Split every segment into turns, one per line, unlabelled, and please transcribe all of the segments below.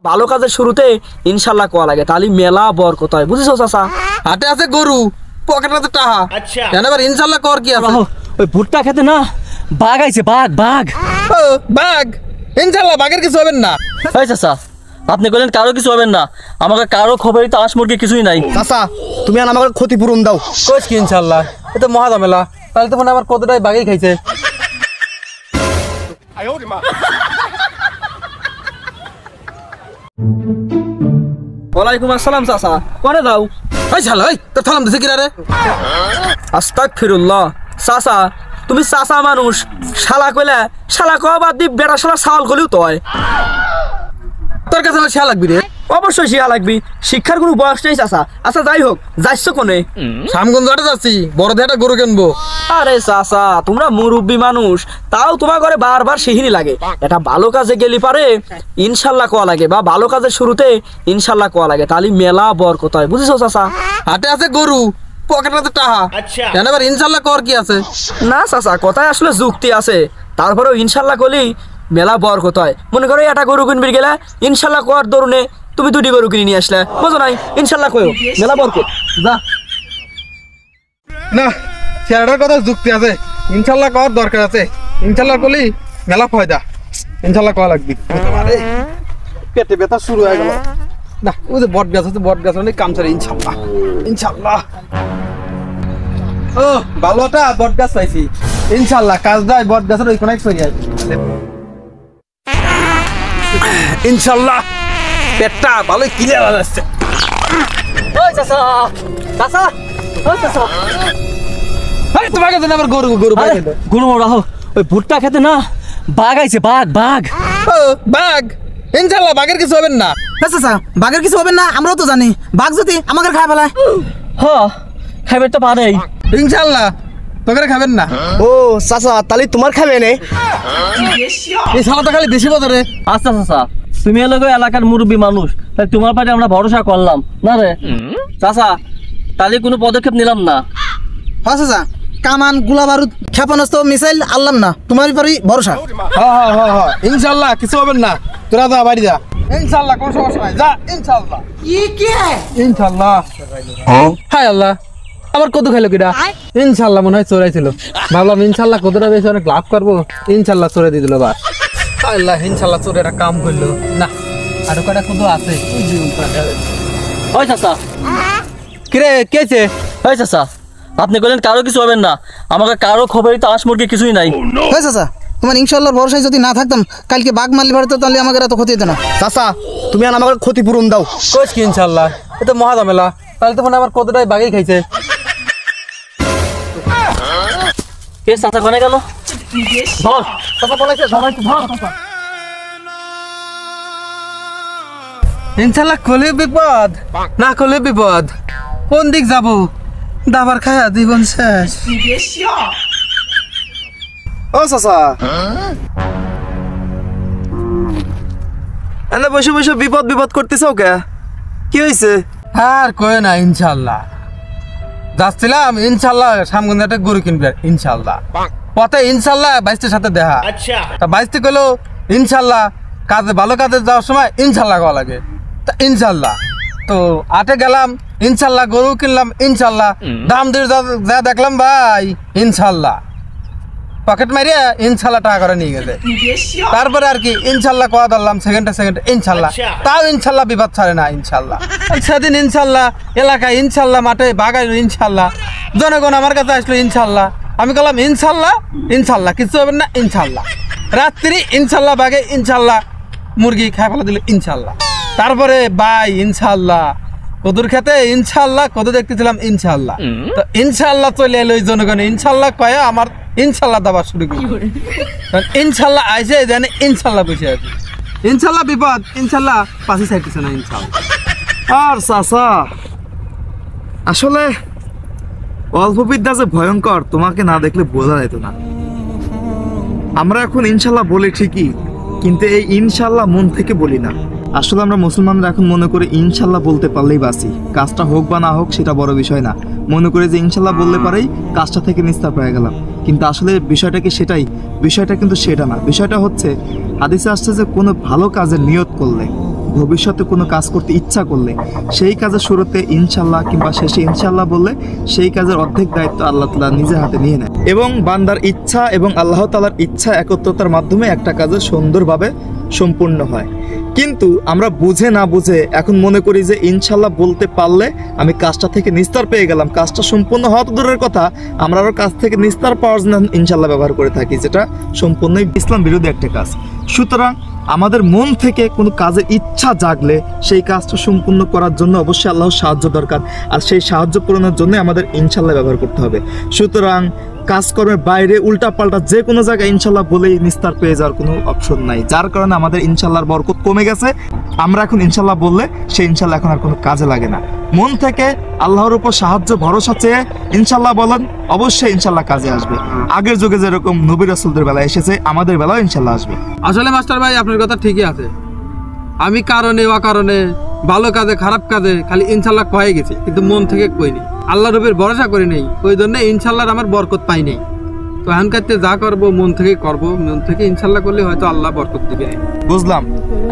ভালো কাজের শুরুতে ইনশাল্লাহ কোয়া লাগে, তাহলে মেলা বরকত হয়, বুঝেছো চাচা?
হাটে আছে গরু, পকেটে আছে টাকা, এবার ইনশাল্লাহ কর কি আছে?
ওই ভুট্টা খেতে না বাঘ আইছে, বাঘ বাঘ।
ও বাঘ, ইনশাল্লাহ বাঘের কিছু হবেন না।
এই চাচা, আপনি বললেন কারো কিছু হবেন না, আমাকে কারো খবরই তো হাঁস মুরগি কিছুই নাই।
চাচা তুমি আর আমাকে ক্ষতিপূরণ দাও। কইস কি ইনশাল্লাহ, এটা মহা ঝামেলা, তাহলে তো মনে আমার কতটাই বাঘই খাইছে।
ওয়ালাইকুম আসসালাম চাচা, কোনে যাও?
এই শালা, এই তোর থালাম দিছে কিরা রে?
আস্তাগফিরুল্লাহ। চাচা তুমি চাচা মানুষ, শালা কইলে শালা কওয়া বাদ দি বেটা শালা ছাল কইলেও তো হয়।
তোর কাছে আমার শিয়া লাগবি রে?
অবশ্যই শিয়া লাগবি, শিক্ষার কোনো বয়স নেই চাচা। আচ্ছা যাই হোক, যাইছো কোনে?
সামগঞ্জ হাটে যাচ্ছি, বড় একটা গরু কিনবো।
আরে চাচা তোমরা মুরব্বী মানুষ, তাও তোমার ঘরে বারবার সেহিনি লাগে। এটা ভালো কাজে গেলি পারে ইনশাল্লাহ কোয়া লাগে, বা ভালো কাজের শুরুতে ইনশাল্লাহ কোয়া লাগে, তাহলে মেলা বরকত হয়, বুঝেছো চাচা?
হাটে আছে গরু, পকেটে আছে টাকা, এবার ইনশাল্লাহ কর কি আছে?
না চাচা, কথায় আসলে যুক্তি আছে, তারপরেও ইনশাল্লাহ কলি মেলা বরকত হয়। মনে করো একটা গরু কিনবি গেলে ইনশাল্লাহ কর দরুনে তুমি দুটি গরু কিনে নিয়ে আসলে, বুঝো নাই? ইনশাল্লাহ কয়ো মেলা বরকত।
যা না, শেয়ারটার কথা যুক্তি আছে, ইনশাল্লাহ কর দরকার আছে, ইনশাল্লাহ করলি মেলা ফায়দা, ইনশাল্লাহ করা লাগবি। পেটে ব্যথা শুরু হয়ে গেল না, ওই যে বট গাছ আছে, বট গাছ অনেক কাম ছাড়ে, ইনশাল্লাহ ইনশাল্লাহ। ও ভালো একটা বট গাছ পাইছি, ইনশাল্লাহ কাজ দেয়, বট গাছের ওই কোনায় সরিয়ে ইনশাল্লাহ পেটটা ভালোই ক্লিয়ার হয়ে যাচ্ছে।
ওই চাচা, চাচা, ওই চাচা,
তোমাকে তো আবার গরু গরু
গরু রাখো। ওই ভুট্টা খেতে না বাঘ আইছে, বাঘ বাঘ।
ও বাঘ, ইনশাল্লাহ বাঘের কিছু হবেন না।
চাচা বাঘের কিছু হবে না, আমরাও তো জানি বাঘ যদি আমাকে খায় ফেলায়।
হ খাইবে তো পারেই,
ইনশাল্লাহ তোকে খাবেন না।
ও চাচা তাহলে তোমার খাবে নে?
এই শালা তো খালি বেশি বদরে।
আচ্ছা চাচা, তুমি এলাকা এলাকার মুরব্বী মানুষ, তাই তোমার পারে আমরা ভরসা করলাম না রে চাচা, তাহলে কোনো পদক্ষেপ নিলাম না।
হ্যাঁ চাচা, কামান গুলা বারুদ ক্ষেপণাস্ত্র মিসাইল আনলাম না, তোমার উপরই ভরসা।
ইনশাল্লাহ কিছু হবেন না, তোরা যা বাড়ি যা, ইনশাল্লাহ কোনো সমস্যা নাই, যা ইনশাল্লাহ ইনশাল্লাহ। হায় আল্লাহ, আমার কত খাইলো কিরা? ইনশাল্লাহ মনে হয় চোরাইছিল, ভাবলাম ইনশাল্লাহ কতটা বেশি অনেক লাভ করবো, ইনশাল্লাহ চোরে দিয়ে দিল। বাস আল্লাহ, ইনশাল্লাহ চোরে একটা কাম করলো না, আরো কটা কত আছে।
ওই চাচা,
কিরে কেছে?
ওই চাচা, আপনি বললেন কারো কিছু হবেন না, আমাকে কারো খবরই তো হাঁস মুরগি কিছুই নাই।
হ্যাঁ চাচা, তোমার ইনশাল্লাহর ভরসায় যদি না থাকতাম, কালকে বাঘ মারলি ভারতে, তাহলে আমাকে এত ক্ষতি হতো না।
চাচা তুমি আর আমাকে ক্ষতিপূরণ দাও। কইস কি ইনশাল্লাহ, এটা মহা ঝামেলা, তাহলে তো মনে আমার কতটাই বাঘই খাইছে।
কে চাচা কোনে গেল?
ইনশাল্লাহ কলে বিপদ, না কলে বিপদ, কোন দিক যাব? দাবার খায়া জীবন শেষ। ও চাচা, এনে বসে বসে বিপদ বিপদ করতেছ কে? কি হয়েছে? আর কয়ে না, ইনশাল্লাহ যাচ্ছিলাম, ইনশাল্লাহ সামগঞ্জ একটা গরু কিনবে, ইনশাল্লাহ পথে ইনশাল্লাহ বাইশটির সাথে দেখা, তা বাইশটি কইলো ইনশাল্লাহ কাজে ভালো কাজে যাওয়ার সময় ইনশাল্লাহ কওয়া লাগে, তা ইনশাল্লাহ তো আটে গেলাম, ইনশাল্লাহ গরু কিনলাম, ইনশাল্লাহ দাম দিয়ে যা দেখলাম ভাই, ইনশাল্লাহ পকেট মারিয়া ইনশাল্লাহ টাকা করে নিয়ে গেছে। তারপরে আর কি ইনশাল্লাহ কোয়া ধরলাম, সেকেন্ডে ইনশাল্লাহ, তাও ইনশাল্লাহ বিপদ ছাড়ে না, ইনশাল্লাহ সেদিন ইনশাল্লাহ এলাকায় ইনশাল্লাহ মাঠে বাগাইল, ইনশাল্লাহ জনগণ আমার কাছে আসলো, ইনশাল্লাহ আমি বললাম ইনশাল্লাহ ইনশাল্লাহ কিছু হবে না, ইনশাল্লাহ রাত্রি ইনশাল্লাহ বাগে ইনশাল্লাহ মুরগি খাই ফেলা দিল, ইনশাল্লাহ তারপরে বাই ইনশাল্লাহ কদুর খেতে ইনশাল্লাহ কত দেখতেছিলাম, ইনশাল্লাহ তো ইনশাল্লাহ চলে এলো জনগণ, ইনশাল্লাহ কয়ে আমার ইনশাল্লাহ দাবা শুরু করি, ইনশাল্লাহ আইসে জানে ইনশাল্লাহ বসে আছে, ইনশাল্লাহ বিপদ ইনশাল্লাহ পাশে চাইতেছে না, ইনশাল্লাহ।
আর চাচা আসলে অল্প বিদ্যা যে ভয়ঙ্কর তোমাকে না দেখলে বোঝা যেত না। আমরা এখন ইনশাল্লাহ বলি ঠিকই, কিন্তু এই ইনশাল্লাহ মন থেকে বলি না। আসলে আমরা মুসলমানরা এখন মনে করি ইনশাল্লাহ বলতে পারলেই বাঁচি, কাজটা হোক বা না হোক সেটা বড় বিষয় না, মনে করি যে ইনশাল্লাহ বললে পারেই কাজটা থেকে নিস্তার পেয়ে গেলাম। কিন্তু আসলে বিষয়টা কি সেটাই? বিষয়টা কিন্তু সেটা না। বিষয়টা হচ্ছে হাদিসে আসছে যে কোনো ভালো কাজের নিয়ত করলে ভবিষ্যতে কোনো কাজ করতে ইচ্ছা করলে সেই কাজের শুরুতে ইনশাল্লাহ কিংবা শেষে ইনশাল্লাহ বললে সেই কাজের অর্ধেক দায়িত্ব আল্লাহ তাআলা নিজের হাতে নিয়ে নেয় এবং বান্দার ইচ্ছা এবং আল্লাহ তাআলার ইচ্ছা একত্রতার মাধ্যমে একটা কাজে সুন্দরভাবে সম্পূর্ণ হয়। কিন্তু আমরা বুঝে না বুঝে এখন মনে করি যে ইনশাল্লাহ বলতে পারলে আমি কাজটা থেকে নিস্তার পেয়ে গেলাম, কাজটা সম্পূর্ণ হওয়া তো দূরের কথা, আমরা আরও কাজ থেকে নিস্তার পাওয়ার জন্য ইনশাল্লাহ ব্যবহার করে থাকি, যেটা সম্পূর্ণই ইসলাম বিরোধী একটা কাজ। সুতরাং আমাদের মন থেকে কোনো কাজের ইচ্ছা জাগলে সেই কাজটা সম্পূর্ণ করার জন্য অবশ্যই আল্লাহর সাহায্য দরকার, আর সেই সাহায্য পূরণের জন্য আমাদের ইনশাল্লাহ ব্যবহার করতে হবে। সুতরাং কাজকর্মের বাইরে উল্টাপাল্টা যে কোনো জায়গায় ইনশাল্লাহ বলেই নিস্তার পেয়ে যাওয়ার কোনো অপশন নাই, যার কারণে আমাদের ইনশাল্লাহর বরকত কমে গেছে। আমরা এখন ইনশাল্লাহ বললে সেই ইনশাল্লাহ এখন আর কোনো কাজে লাগে না। মন থেকে আল্লাহর উপর সাহায্য ভরসা চেয়ে ইনশাল্লাহ বলেন, অবশ্যই ইনশাল্লাহ কাজে আসবে। আগের যুগে যেরকম নবী রাসূলদের বেলায় এসেছে, আমাদের বেলাও ইনশাল্লাহ আসবে।
আসলে মাস্টার ভাই আপনার কথা ঠিকই আছে। আমি কারণে অকারণে ভালো কাজে খারাপ কাজে খালি ইনশাল্লাহ কয়ে গেছি, কিন্তু মন থেকে কইনি, আল্লাহ রবের ভরসা করে নেই, ওই জন্য ইনশাল্লাহর আমার বরকত পাই নেই। তো এখনকার যা করবো মন থেকে করবো, মন থেকে ইনশাল্লাহ করলে হয়তো আল্লাহ বরকত দিবে।
বুঝলাম,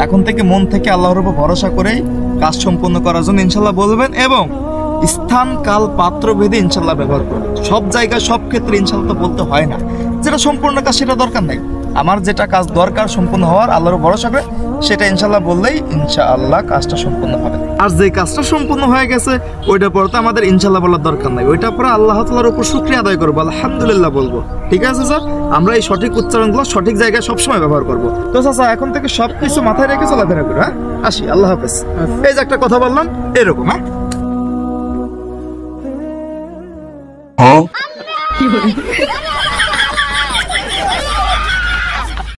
এখন থেকে মন থেকে আল্লাহর উপর ভরসা করেই কাজ সম্পন্ন করার জন্য ইনশাল্লাহ বলবেন এবং স্থান কাল পাত্র ভেদে ইনশাল্লাহ ব্যবহার করবেন। সব জায়গায় সব ক্ষেত্রে ইনশাল্লাহ তো বলতে হয় না, যেটা সম্পূর্ণ কাজ সেটা দরকার নাই। আমার যেটা কাজ দরকার সম্পূর্ণ হওয়ার, আল্লাহর ভরসা করে সেটা ইনশাল্লাহ বললেই ইনশাআল্লাহ কাজটা সম্পূর্ণ হবে। আর যে কাজটা সম্পূর্ণ হয়ে গেছে ওইটা পরে তো আমাদের ইনশাল্লাহ বলার দরকার নাই, ওইটা পরে আল্লাহ তাআলার উপর শুকরিয়া আদায় করবো, আলহামদুলিল্লাহ বলবো। ঠিক আছে স্যার, আমরা এই সঠিক উচ্চারণগুলো সঠিক জায়গায় সবসময় ব্যবহার করবো। তো স্যার এখন থেকে সবকিছু মাথায় রেখে চলাফেরা করো। হ্যাঁ, আসি, আল্লাহ হাফেজ। এই যে একটা কথা বললাম এরকম। হ্যাঁ।